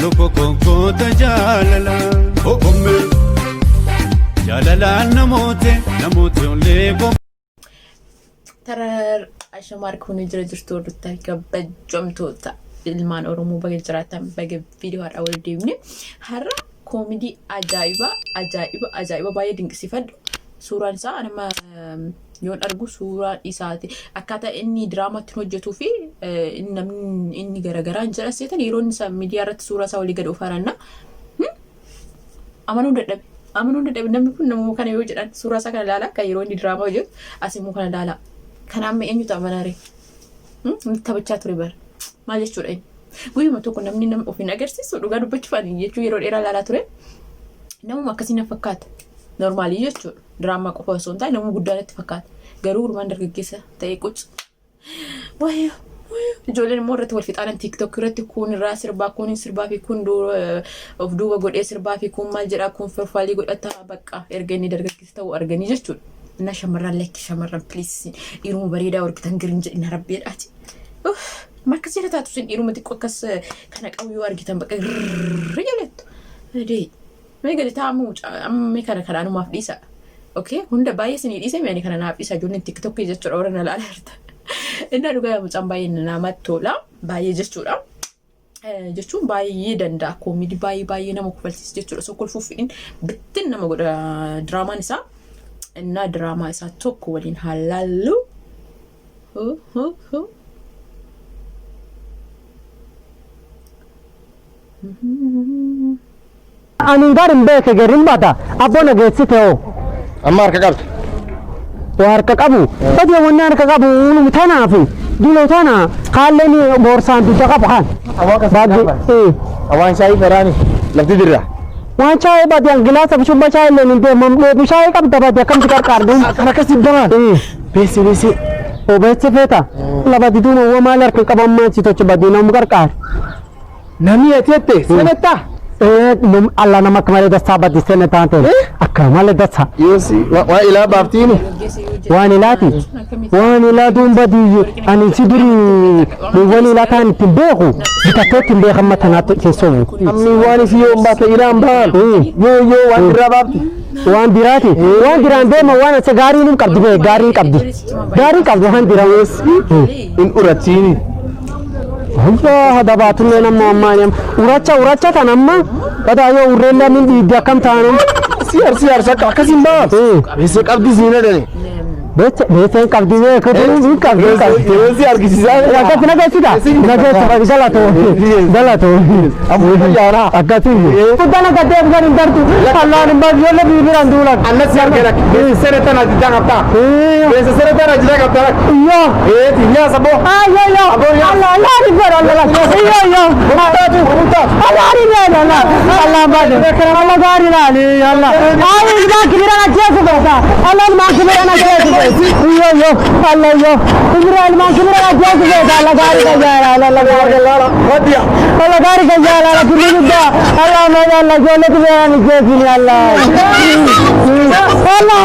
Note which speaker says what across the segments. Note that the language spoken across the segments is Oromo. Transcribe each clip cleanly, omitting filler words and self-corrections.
Speaker 1: luko konkota jaalala okomme jaalala namote olee
Speaker 2: tara ashamar kuni jira jirtu odutta kabajjamtoota ilmaan oromoo baga jiraatan baga viidiyoo har'a wal deemne har'a koomedii ajaa'iba baay'ee dinqisiifadhu suuraan isaa anama yoon argu suuraan isaati akkaataa inni diraamaatti hojjetuu fi namni inni garagaraan jira seetan yeroo isaa miidiyaa irratti suuraa isaa walii gad ofaranna amanuu dadhabe namni kun namuma kana yoo jedhan suuraa isaa kana ilaala kan yeroo inni diraamaa hojjetu asimmoo kana ilaala kana amma eenyutu amanare taphachaa ture bara maal jechuudha inni guyyuma tokko namni nama ofiin agarsiisu dhugaa dubbachuuf jechuu yeroo dheeraa ilaalaa ture namuma akkasii na fakkaata normaalii jechuudha diraamaa qofa osoo hin taane nama guddaa natti fakkaata garuu urmaan dargaggeessa ta'ee quc wayyo ijoolleen immoo irratti wal fixaanan tiktok irratti kun irraa sirbaa kun sirbaa fi kun of duuba godhee sirbaa fi kun maal jedhaa kun firfaalii godhata bakka erga inni dargaggeessa ta'uu arganii jechuudha na shamarran lekki shamarran please dhiiruma bareedaa argitan girin jedhina rabbeedhaati markas jira taatu sin dhiiruma xiqqoo akkas kana qabu yoo argitan bakka rijalettu dee mega ditaamu amme kana anumaaf dhiisa okay hunda baay'ee sinii dhiise meeni kana naaf dhiisa ijoolleen tiktok jechuudha warra na laala jirta inna dhugaa mucaan baay'ee namatti tola baay'ee jechuudha jechuun baay'ee danda'a koomedii baay'ee nama kufalsiisa jechuudha so kolfuuf fidin bittin nama godha diraamaan isaa inna diraamaa isaa tokko waliin halaallu
Speaker 3: anin garin beke gerin bata abona getsiteo
Speaker 4: amma harka qabdu
Speaker 3: warka qabu badi wonna harka qabu unu tanafi dilo tana kalleni borsan du qabu kan
Speaker 4: awan shay farani lafti dirra
Speaker 3: wan chay badi angilasa bishu bachay lenin de mamdo bishay qabda badi kam tikar kardu
Speaker 4: kana kasibdama besi
Speaker 3: o besi feta labadi dunu wa malar ka qabamma citoch badi nam karkar
Speaker 4: nami etete seneta
Speaker 3: Allah nama kemarin dah sahabat di sana tante. Akal malah dah sah.
Speaker 4: yosi wa ila baftini
Speaker 3: Wanilati mbadi ani siduri wanilatan timbehu dikato timbehu matanatu kesomu.
Speaker 4: ammi wani fiyo mbata ila mbal yo wan dirababti
Speaker 3: Wan dirati wan dirande ma wan segari num kabdi be gari kabdi han dirawes
Speaker 4: in uratini
Speaker 3: Allah hada batune nam mamanyam uracha tanamma bada yo urella min di akam tanam
Speaker 4: siyar sakka kasimba bese qabdi zina dani
Speaker 3: bete kabdi be ko min kabdi
Speaker 4: yosi argisisa
Speaker 3: ya ka naga sida galato
Speaker 4: abu yara
Speaker 3: agati kudana gade garin dartu Allah ni bag yola bi birandula
Speaker 4: anna siyar gera bese sereta na didanga bese sereta na didanga ta
Speaker 3: yo
Speaker 4: tinya sabo
Speaker 3: yo Allah ni ber Allah yo Allah ni ber Allah bad Allah gari la ni Allah ida kibira na jesu beta Allah ma kibira na jesu yo Allah yo Israel ma kibira na jesu beta Allah gari ka jara Allah gari
Speaker 4: wadiya
Speaker 3: Allah gari ka jara Allah kibira Allah ma Allah jole kibira na jesu ni Allah Allah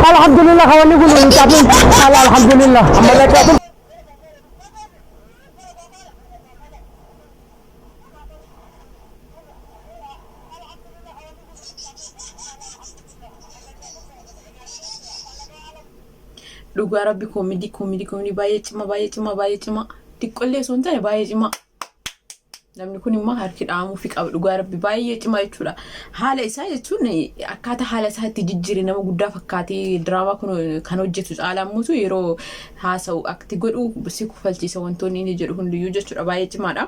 Speaker 3: alhamdulillah kawan ni ngucapin alhamdulillah
Speaker 2: dhugaa rabbi koomedii baay'ee cima xiqqollee son ta'e baay'ee cima namni kun immoo harki dhaamuu fi qaba dhugaa rabbi baay'ee cima jechuudha haala isaa jechuun akkaataa haala isaa itti jijjiire nama guddaa fakkaatee diraamaa kun kan hojjetu caalaa muutu yeroo haasa'u akti godhu si kufalchiisa wantoonni inni jedhu hundiyyuu jechuudha baay'ee cimaadha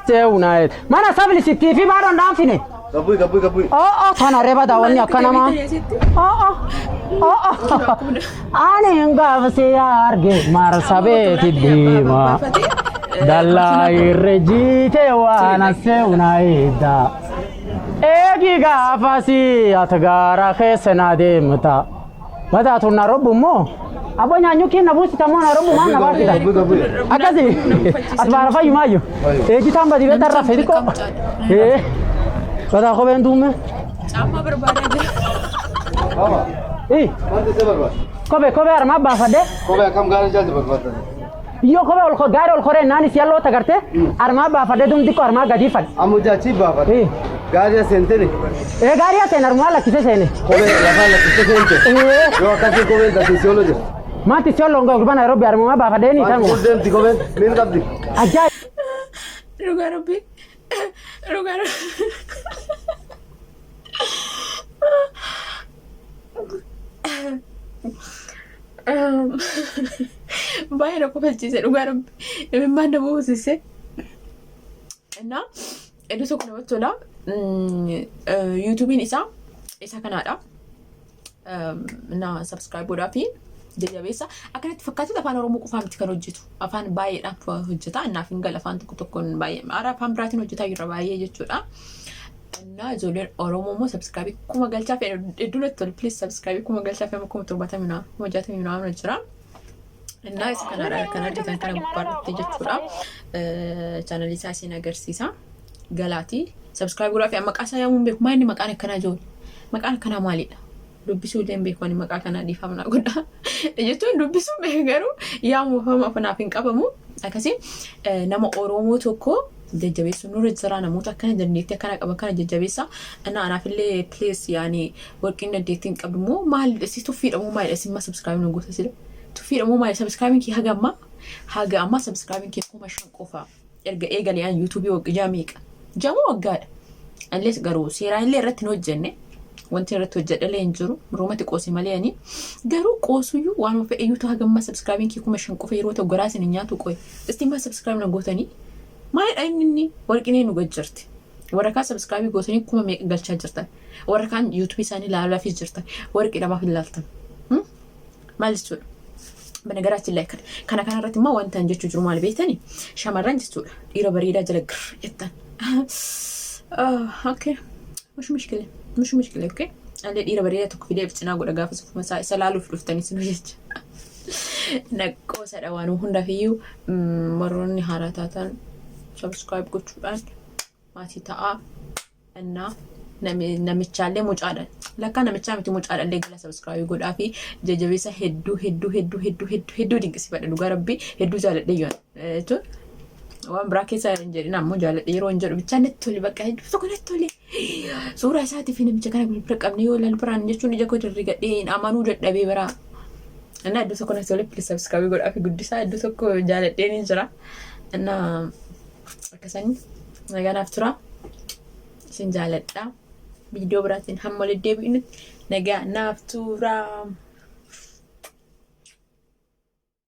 Speaker 3: Seunai. Mana sabli siti fi baron dafine.
Speaker 4: Gabui.
Speaker 3: Oh, thana reba dawani akana ma. Oh. Ane enga vase yar ge mar sabe tidima. dalla irrejiite waan seunaida egi gaafasi atgaara keessana deemta mata tunna robbumo abonya nyuki na busi tamona robbu mana baasita akasi asbara fayu mayo egi tamba di betarra fediko bada ko bendume
Speaker 2: amma barbada
Speaker 4: baba mande se barba
Speaker 3: kobe arma baafade
Speaker 4: kobe kam gaari jaldi barbada
Speaker 3: yo kobe ol ko gaari ol kore nani si allo tagart arma baafade dum diko arma gadi fad
Speaker 4: amu jachi baba gaari sentene
Speaker 3: gaari sen arma la kise sene
Speaker 4: kobe la fala kise sente yo kasi kobe da fisiology
Speaker 3: mati solo ngo urbana Nairobi arma baafade ni tango
Speaker 4: dem ti kobe min kabdi
Speaker 3: ajay
Speaker 2: rugarobi baay'ee na kofalchiise dhugaarabbi imimmaan nama hoosise እና iddoo tokko namatti tola yuutuubiin isa kanaadha na subscribe godhaa fi jajjabeessa akkanatti fakkaatu afaan oromoo qofaa miti kan hojjetu afaan baay'eedhaan hojjeta naaf hin gal afaan tokkoon baay'ee afaan biraatiin hojjetaa jirra baay'ee jechuudha እና ijoolleen oromoo immoo subscribe kuma galchaa fi iddoolatti tolu please subscribe kuma galchaa fi kuma 70 na jira እና isa kanaadha kan hojjetan kana gubbaatti jechuudha channel isaa isin agarsiisa galaatii subscribe godhaa fi maqaa isaa yaamuun beeku maali maqaan akkanaa jiru maqaan akkanaa maalidha dubbisuu illee beeku ani maqaa kanaa dhiifamna godha jechuun dubbisuu beeku garuu yaamuu afanaaf hin qabamu akkasii nama oromoo tokko jajjabeessu nurra jira namoota akkana dandeettii akkana qaba kana jajjabeessa እና anaafillee please yaani warqin dandeettii hin qabdu moo maal si tuffiidhamoo maal simma subscribe nu gosa sila tuffiidhamoo maal subscribe ki haga amma subscribe ki kuma shan qofa erga eegaleen YouTube jaamiqa jamu waggaadha unless garuu seeraan illee irratti hin hojjenne wanti irratti hojjedhalee hin jiru roomati qoosii malee ani garuu qoosuyyuu waan of eeyyuutu haga amma subscribe ki kuma shan qofa yeroo ta'u garaasin hin nyaatu qoy istima subscribe na gootanii maal inni warqinee nu gajjarti warra kaan subscribe gootanii kuma meeqa galchaa jirtan warra kaan YouTube isaanii laalaafis jirtan warqii dhamaaf hin laaltan maal jechuudha በነገራችን ላይ kana irratti immoo wanta jechuu jiru maal beetani shamarran jechuudha dhiira bareedaa jala gir jettan okay مش مشكلة okay alle dhiira bareedaa tokko fidee cinaa godha gaafa sufuma isa laaluuf dhuftanii sinu jecha naqoosa dhawaan hunda fiyyuu marroonni haaraa taatan subscribe gochuudhaan maatii ta'a እና namichaallee mucaadhaan lakka namichaa miti mucaadhallee gala subscribe godhaa fi jajjabeessa hedduu dinqisiifadha dhugaa rabbii hedduu jaaladhe yoon jechuun waan biraa keessa hin jedhin ammoo jaaladhe yeroo hin jedhu bichaa natti tole bakka hedduu tokko natti tole suuraa isaatiif namicha kana bira qabne yoo laal biraan jechuun ija koo dirrigadhee amanuu dadhabee biraa እና hedduu tokko natti tole please subscribe godhaa fi guddisaa hedduu tokko jaaladhee ni jira እና akkasanii naganaaf tura sin jaaladha video biratiin hamma walitti deebi'utti nagaa naaf tura.